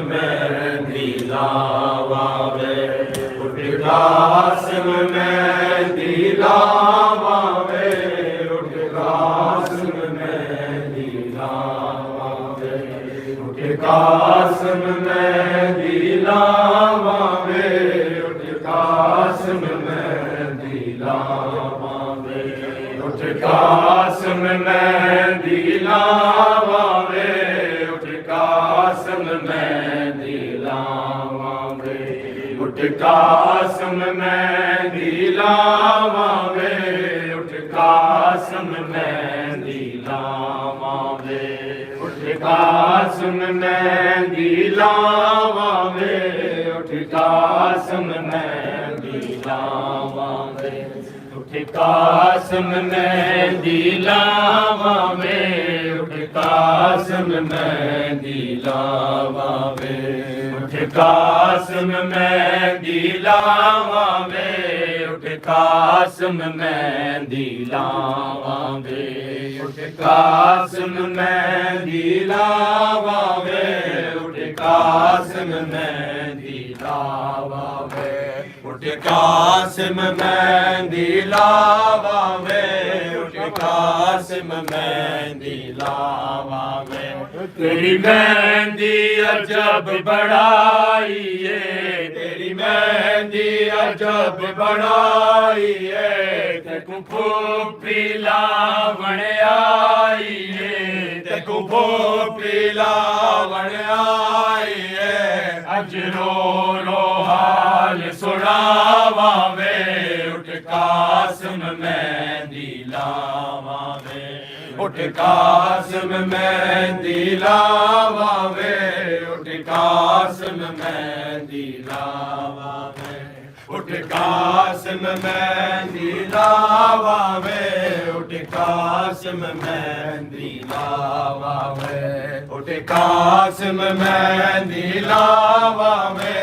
मेहंदी लावावे, उठ कासिम मेहंदी लावावे, उठ कासिम मेहंदी लावावे, उठ कासिम मेहंदी लावावे, उठ कासिम मेहंदी लावावे, उठ कासिम मेहंदी लावावे, उठ कासिम मेहंदी लावावे, उठ कासिम मेहंदी लावावे, उठ कासिम मेहंदी लावावे, उठ कासिम मेहंदी लावावे, उठ कासिम मेहंदी लावावे, उठ कासिम मेहंदी लावावे, उठ कासिम मेहंदी लावावे, उठ कासिम मेहंदी लावावे, उठ कासिम मेहंदी लावावे, उठ कासिम मेहंदी लावावे, उठ कासिम मेहंदी लावावे, उठ कासिम मेहंदी लावावे, उठ कासिम मेहंदी लावावे, तेरी मेहंदी अजब बड़ाई है, तेरी मेहंदी अजब बड़ाई है, तेकू फूफी लावण आई है, तेकू फूफी लावण आई है, अज रो रो हाल सुनावावे, उठ कासिम मेहंदी लावावे, उठ कासिम मेहंदी लावावे, उठ कासिम मेहंदी लावावे, उठ कासिम मेहंदी लावावे, उठ कासिम मेहंदी लावावे, उठ कासिम मेहंदी लावावे,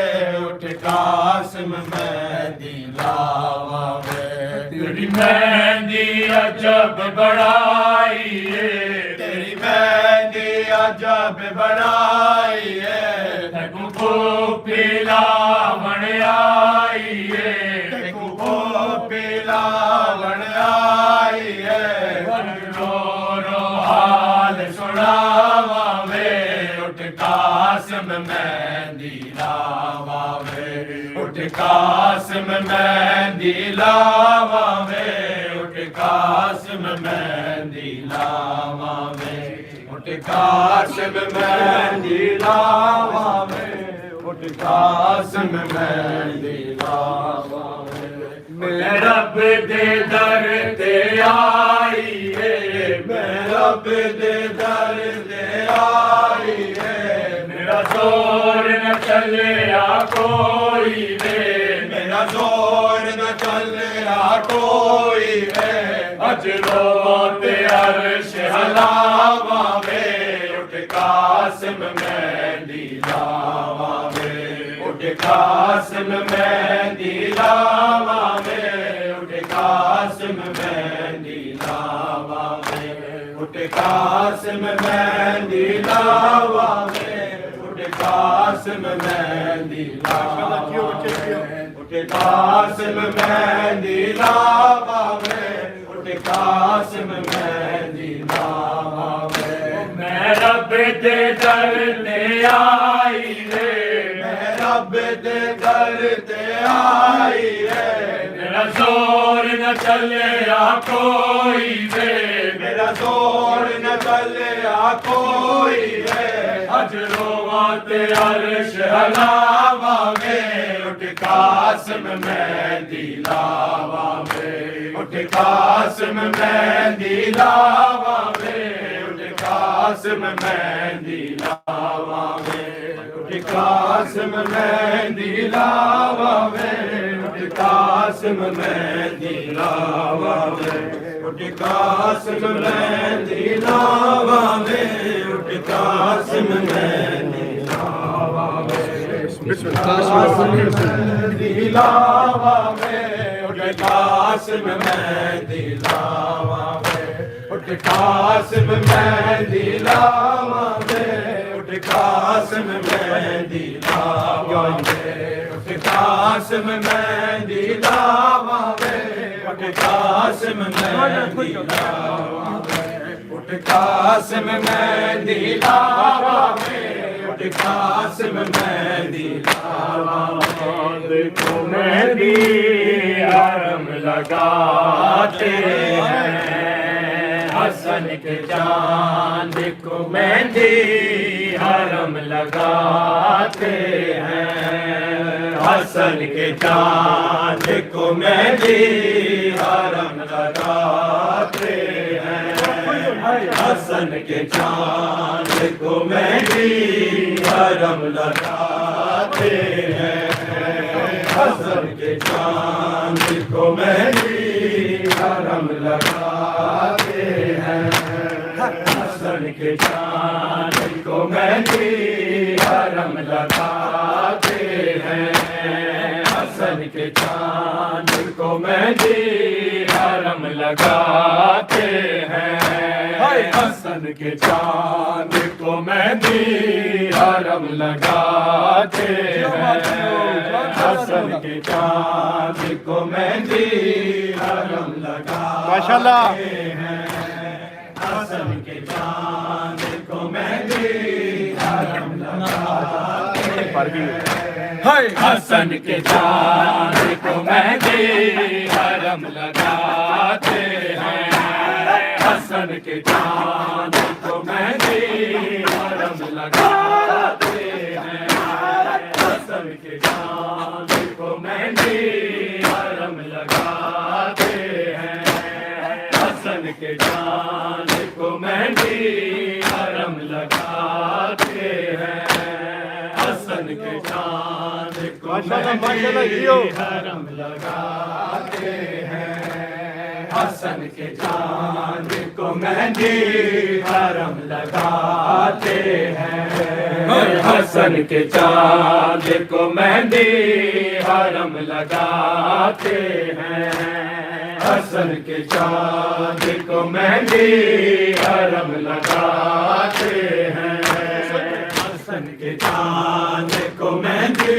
उठ कासिम मेहंदी लावावे, तेरी मेहंदी अजब बड़ाई है, तेरी मेहंदी अजब बड़ाई है, तेकू फूफी लावण आई है, तेकू फूफी लावण आई है, रो रो हाल सुनावावे, उठ कासिम मेहंदी लावावे, उठ कासिम मेहंदी लावावे, उठ कासिम मेहंदी लावावे, उठ कासिम मेहंदी लावावे, उठ कासिम मेहंदी लावावे, मैं रब दे दर ते आई है, मैं रब दे दर ते आई है, मेरा जोर न चलिया कोई वे, मेरा जोर न चलिया कोई वे, अज रोते अर्श हलावावे, उठ कासिम मेहंदी लावावे, उठ कासिम मेहंदी लावावे, उठ कासिम मेहंदी लावावे, उठ कासिम मेहंदी लावावे, उठ कासिम मेहंदी लावावे, उठ कासिम मेहंदी लावावे, उठ कासिम मेहंदी लावावे, मैं रब दे दर ते आई रे, मैं रब दे दर ते आई है, मेरा जोर न चलिया कोई वे, मेरा जोर न चलिया कोई वे, अज रोवां ते अर्श हलावावे, उठ कासिम मेहंदी लावावे, उठ कासिम मेहंदी लावावे, उठ कासिम मेहंदी लावावे, उठ कासिम मेहंदी लावावे, उठ कासिम मेहंदी लावावे, उठ कासिम मेहंदी लावावे, उठ कासिम मेहंदी लावावे, कासिम मेहंदी लावावे, उठ कासिम मेहंदी लावावे, उठ कासिम मेहंदी लावावे, उठ कासिम मेहंदी मेहंदी लावावे उठ कासिम मेहंदी लावावे उठ कासिम मेहंदी लावावे उठ कासिम मेहंदी लावावे उठ कासिम मेहंदी लावावे देखो मेहंदी हरम लगाते हैं हसन के चांद को मेहंदी हरम लगाते हैं हसन के चांद को मेहंदी हरम लगाते हैं हसन के चांद को मेहंदी हरम लगाते हैं हसन के चांद को मेहंदी हरम लगाते हैं हसन के चांद को मेहंदी हरम लगाते हैं हसन के चांद को मेहंदी हरम लगाते हैं हसन के चांद को मेहंदी हरम लगाते हैं हसन के चांद को मेहंदी हरम लगाते हैं हसन के चांद को मेहंदी हरम लगाते हैं हसन के चांद को मेहंदी हरम लगाते हैं हसन के चांद को मेहंदी हरम लगाते हैं हसन के चांद को मेहंदी हरम लगाते हैं हसन के चांद को मेहंदी हरम लगाते हैं हसन के चांद को मेहंदी हरम लगाते हैं हसन के चांद को मेहंदी हरम लगाते हैं हसन के चांद को मेहंदी हरम लगाते हैं हसन के चांद को मेहंदी हरम लगाते हैं हसन के चांद को मेहंदी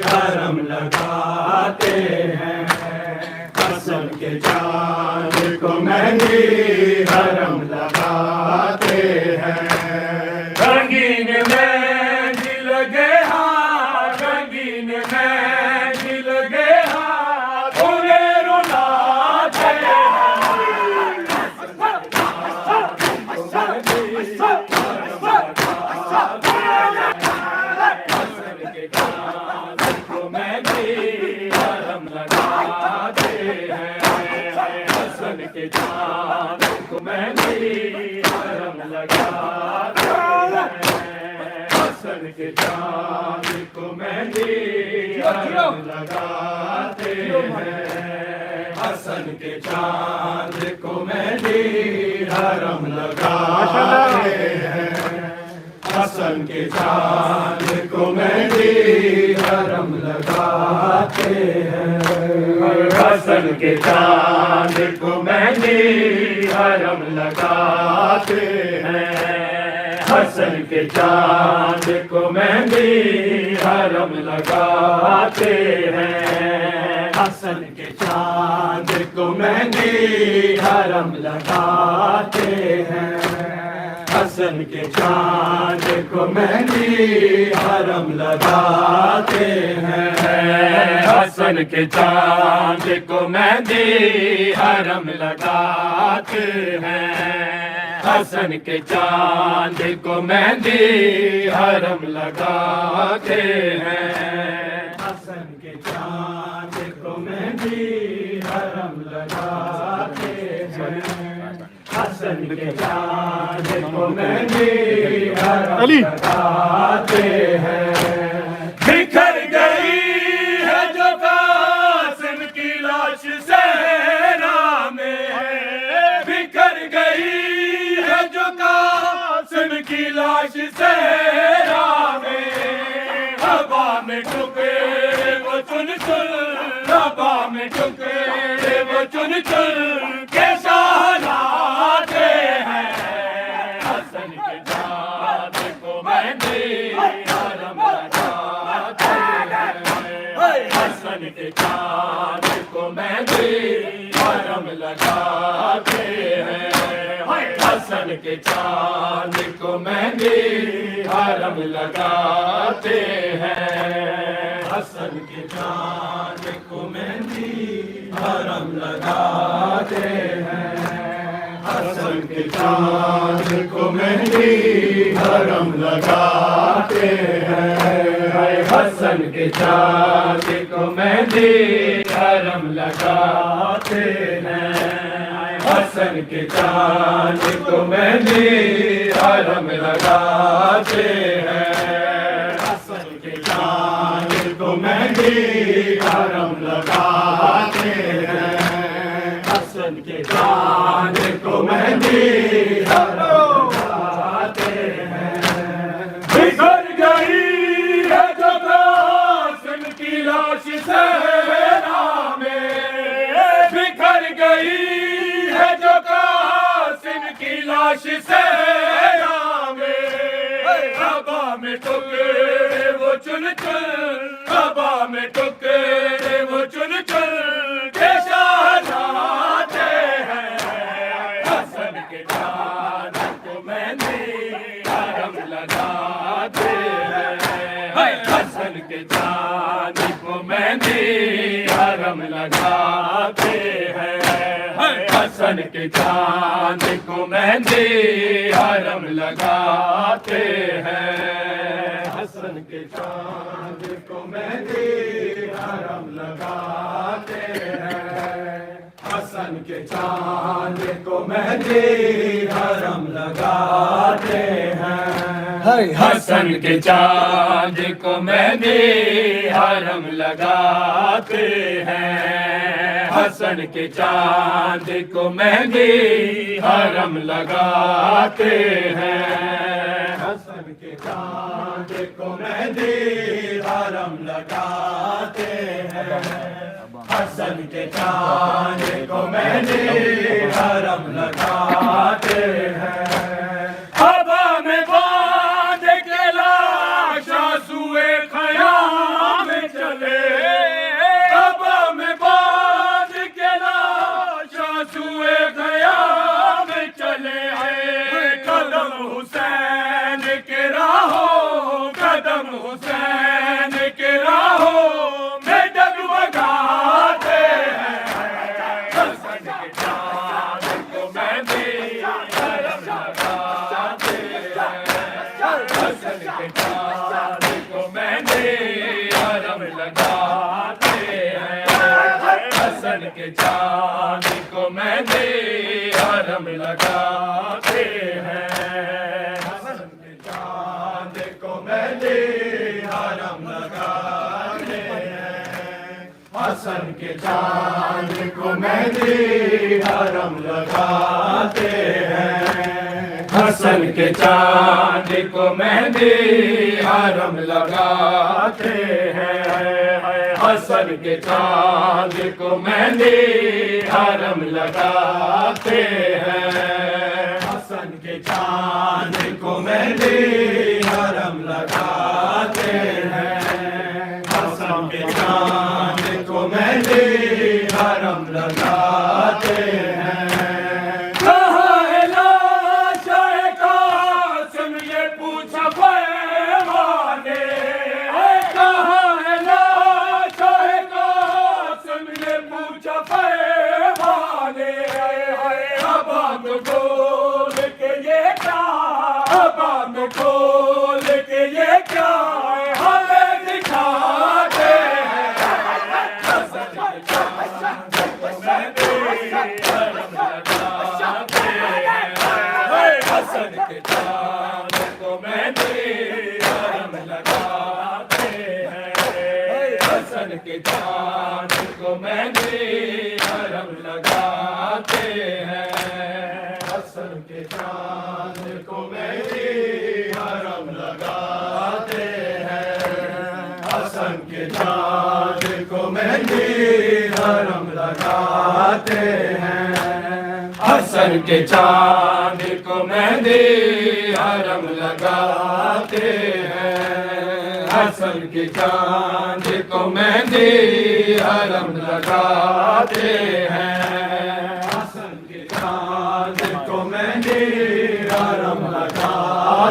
हरम लगाते हैं हसन के चांद को मेहंदी हरम लगाते हैं रंगीन मेहंदी लगे हाथ रंगीन मेहंदी लगे हाथ उन्हें रुलाते हसन के चांद को मेहंदी हरम लगाते हसन के चांद को मेहंदी हरम लगाते हैं हसन के चांद को मेहंदी हरम लगाते हैं हसन के चांद को मेहंदी हरम लगाते हैं हसन के चांद को मेहंदी हरम लगाते हैं हसन के चांद को मेहंदी हरम लगाते हैं हसन के चांद को मेहंदी हरम लगाते हैं हसन के चांद को मेहंदी हरम लगाते हैं हसन के चांद को मेहंदी हरम लगाते हैं हसन के चांद को मेहंदी हरम लगाते हैं हसन के चांद को मेहंदी हरम लगाते हैं हसन के चांद को मेहंदी हरम लगाते हैं हसन के चांद को मेहंदी हरम लगाते हैं बिखर गई है जो कासिम की लाश सहरा में बिखर गई है जो कासिम की लाश सहरा में हवा में टुकड़े वो चुन चुन हवा में टुकड़े वो चुन चुन कैसा लाते हैं हसन के चांद को मेहंदी हरम लगाते लगाते हैं। हसन के चांद को मेहंदी हरम लगाते हैं। हसन के चांद को मेहंदी हरम लगाते हैं। हसन के चांद को मेहंदी हरम लगाते हैं। हसन के चांद को मेहंदी हरम लगाते हैं। हसन के चांद को मेहंदी हरम लगाते हैं। हसन के चांद को मेहंदी हरम लगाते हैं। हसन के चांद को मेहंदी हरम लगाते हैं। बिखर गई है जो कासिम की लाश सहरा में, बिखर गई है जो कासिम की लाश सहरा में। हवा में टुकड़े वो चुन चुन, हवा में टुकड़े वो चुन चुन के शहनाते हैं। हसन के चांद को मेहंदी हरम लगाते हैं। हसन के चांद को मेहंदी हरम लगाते हैं। हसन के चांद को मेहंदी हरम लगाते हैं। हसन के चांद को मेहंदी हरम लगाते हैं। हसन के चांद को मेहंदी हरम लगाते हैं। हसन के चांद को मेहंदी हरम लगाते हैं। हसन के चांद को मेहंदी हरम लगाते हैं। हसन के चांद को मेहंदी हरम लगाते हैं। हसन के चांद को मेहंदी हरम लगाते हैं। हवा में बांध के लाश आंसुए ख़याम चले। हवा में बांध के लाश आंसुए ख़याम चले। कदम हुसैन के राहों, कदम हुसैन के राहों में डगमगाते हैं। हसन के चांद को मेहंदी हरम लगाते हैं। हसन के चांद को मेहंदी हरम लगाते हैं। हसन के चांद को मेहंदी हरम लगाते हैं। हसन के चांद को मेहंदी हरम लगाते हैं। हसन के चांद को मेहंदी हरम लगाते हैं। हसन के चांद को मेहंदी हरम लगाते हैं। हसन के चांद को मेहंदी हरम लगाते हैं। हसन के चांद को मेहंदी हरम लगाते हैं। हसन के चांद को मेहंदी हरम लगाते हैं। कहाँ है लाश कासिम ये पूछा पैमाने। कहाँ है लाश कासिम ये पूछा पैमाने। हवा में खोल के ये क्या, हवा में खोल के ये क्या हमें दिखाते हैं। हसन के चांद को मेहंदी हरम लगाते हैं। हसन के चांद को मेहंदी हरम लगाते हैं। हसन के चांद को मेहंदी हरम लगाते हैं। हसन के चांद को मेहंदी हरम लगाते हैं। हसन के चांद को मेहंदी हरम लगाते हैं। हसन के चांद को मेहंदी हरम लगाते हैं। हसन के चांद को मेहंदी हरम लगाते हैं।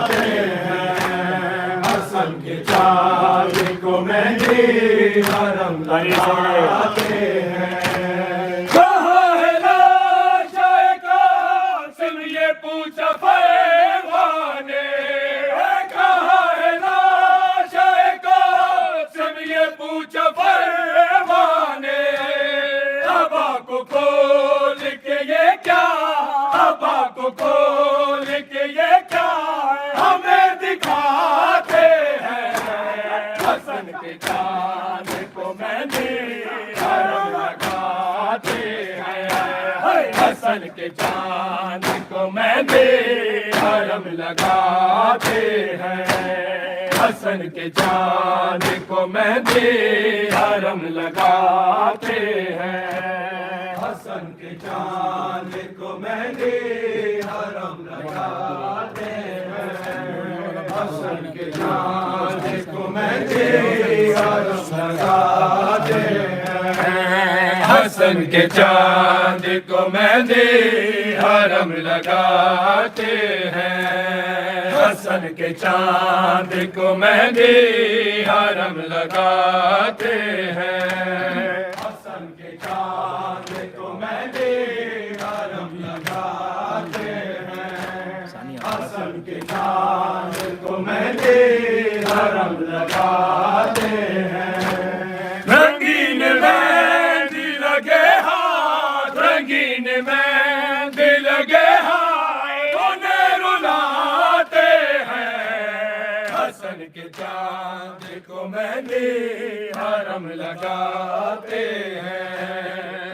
लगाते हैं, हसन के चांद को मेहंदी हरम लगाते हैं। कहाँ है लाशाए कासिम ये पूछा फरमान ने, कहाँ है लाशाए कासिम ये पूछा फरमान ने। अबा को खोल के ये क्या, अबा को खोल के ये क्या हमें दिखाते हैं, हसन के चांद को मेहंदी हरम लगाते हैं, हसन के चांद को मेहंदी हरम लगाते हैं, हसन के चांद को मेहंदी हरम लगाते हैं, हसन के चांद को मेहंदी हरम लगाते हैं, हसन के चांद को मेहंदी हरम लगाते हैं, हसन के चांद को मेहंदी हरम लगाते हैं, हसन के चांद को मेहंदी हरम लगाते हैं, हसन के चांद को मेहंदी हरम लगाते हैं, हसन के चांद को मेहंदी हरम लगाते हैं। रंगीन मेहंदी लगे हाथ, रंगीन मेहंदी लगे हाथ, उन्हें रुलाते हैं, हसन के चांद को मेहंदी हरम लगाते हैं,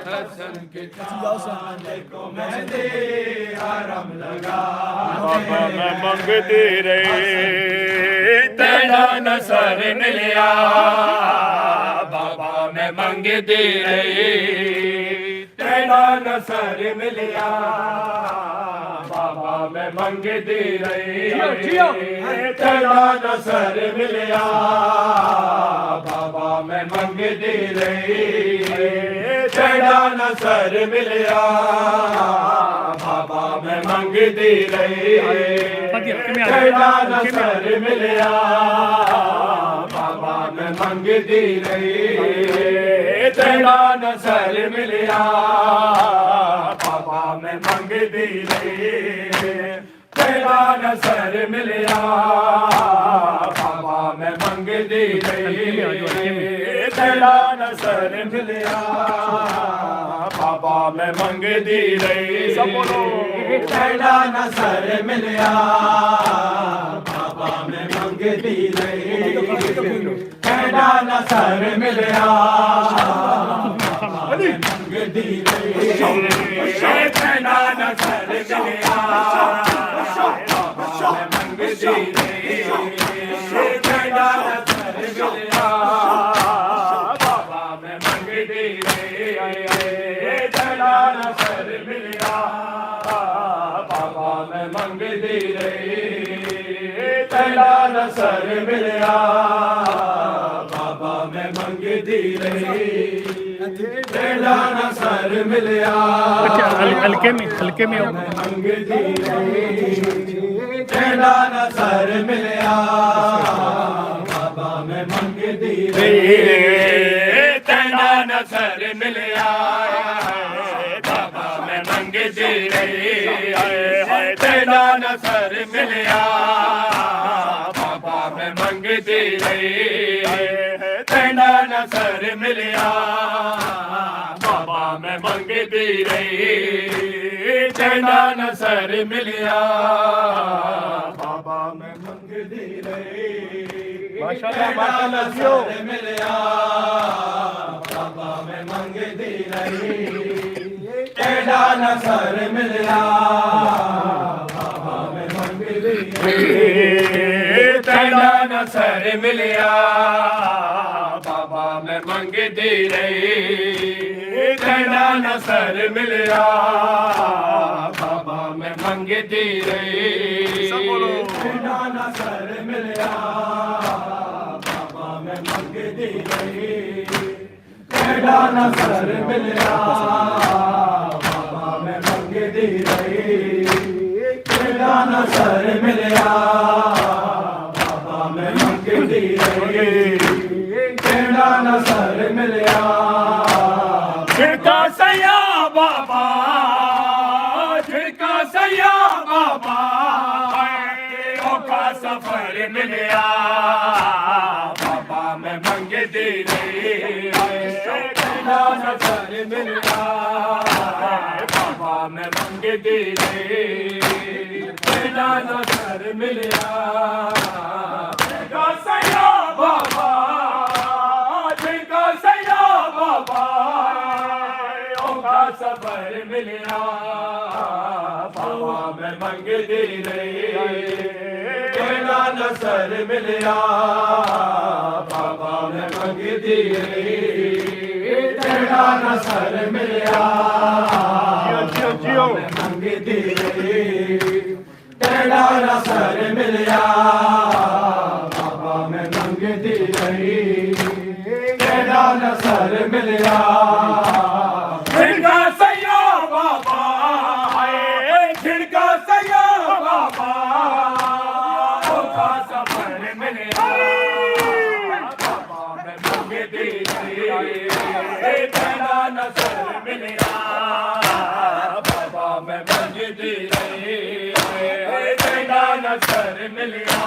हसन के चांद को मेहंदी हरम लगाते हैं। मंगती रही तेरा नसर मिलिया, बाबा मैं मंगती रही तेरा नसर मिलिया, बाबा मैं मंगती रही तेरा नसर मिलिया, बाबा मैं मंगती रही तेरा नसर मिलिया, बाबा मैं मंगती रही तेरा नसर मिलिया, बाबा मैं मंगती रही तेरा नसर मिलिया, बाबा मैं मंगती रही तेरा नसर मिलिया, बाबा मैं मंगती रही तेरा नसर मिलिया, बाबा मैं मंगती रही तेरा नसर मिलिया, बाबा मैं मंगती रही तेरा नसर मिलिया, बाबा मैं मंगती रही तेरा नसर मिलिया, बाबा मैं मंगती रही तेरा नसर मिलिया, बाबा मैं मंगती रही तेरा नसर मिलिया, बाबा मैं मंगती रही तेरा नसर मिलिया, बाबा मैं मंगती रही तेरा नसर मिलिया, हल्के में मंगती रही तेरा नसर मिलिया, बाबा मैं मंगती रही तेरा नसर मिलिया, बाबा मैं मंगती रही तेरा नसर मिलिया, बाबा मैं मंगती रही तेरा नसर मिलिया, बाबा मैं मंगती रही तेरा नसर मिलिया, बाबा मैं मंगती रही तेरा नसर मिलिया, बाबा मैं मंगती रही तेरा नसर मिलिया, बाबा मैं मंगती रही तेरा नसर मिलिया, बाबा मैं मंगती रही तेरा नसर मिलिया, बाबा मैं मंगती रही तेरा नसर मिलिया, बाबा मैं मंगती रही तेरा नसर मिलिया, बाबा मैं मंगती रही तेरा नसर मिलया बाबा मैं मंगदी रही तेरा नसर मिलया झिड़का सैया बाबा झिड़का सैया बाबा औखा सफर मिलया बाबा मैं मंगदी रही तेरा नसर मिलया बाबा मैं मंगदी रही तेरा नसर मिलया झिड़का सैया बाबा झिड़का सैया बाबा औखा सफर मिलया बाबा मैं मंगदी रही तेरा नसर मिलया बाबा मैं मंगदी रही तेरा नसर मिलया मैं मंगदी रही तेरा नसर मिलया बाबा मैं मंगदी रही तेरा नसर मिलया झिड़का सैया बाबा झिड़का सैया बाबा औखा सफर मिलया बाबा मैं मंगदी रही तेरा नसर मिलया बाबा मैं मंगदी रही तेरा नसर मिलया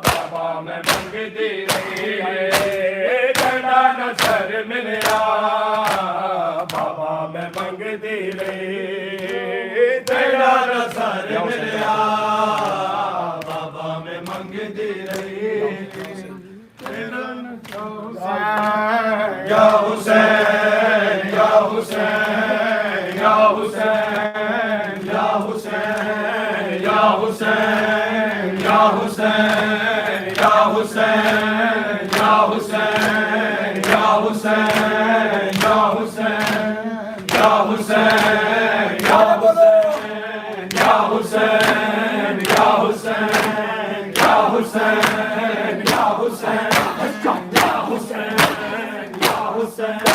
बाबा मैं मंगदी रही तेरा नसर मिलया बाबा मैं मंगदी रही तेरा नसर मिलया बाबा मैं मंगदी रही या हुसैन या हुसैन या हुसैन या हुसैन या हुसैन या हुसैन या हुसैन या हुसैन या हुसैन या हुसैन या हुसैन या हुसैन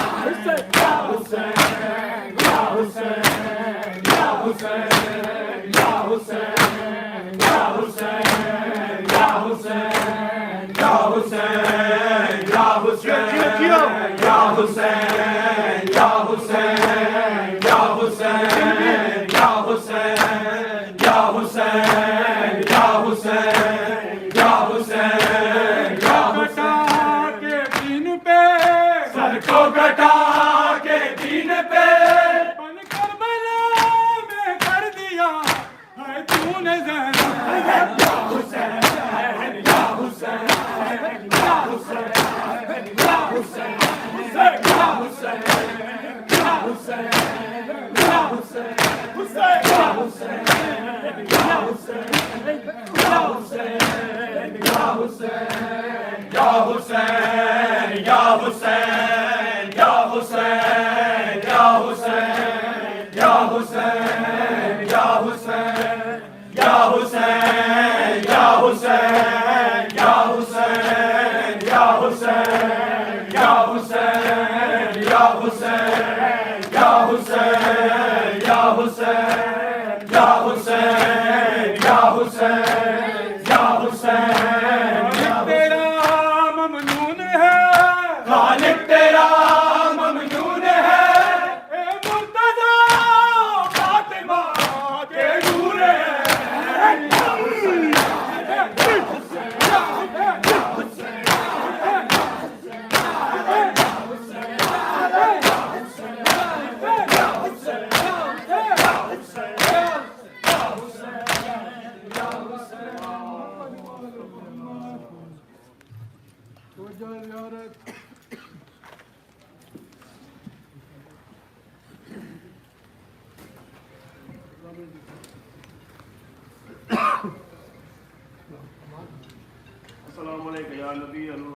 या हुसैन या हुसैन या हुसैन या हुसैन अस्सलाम वालेकुम या नबी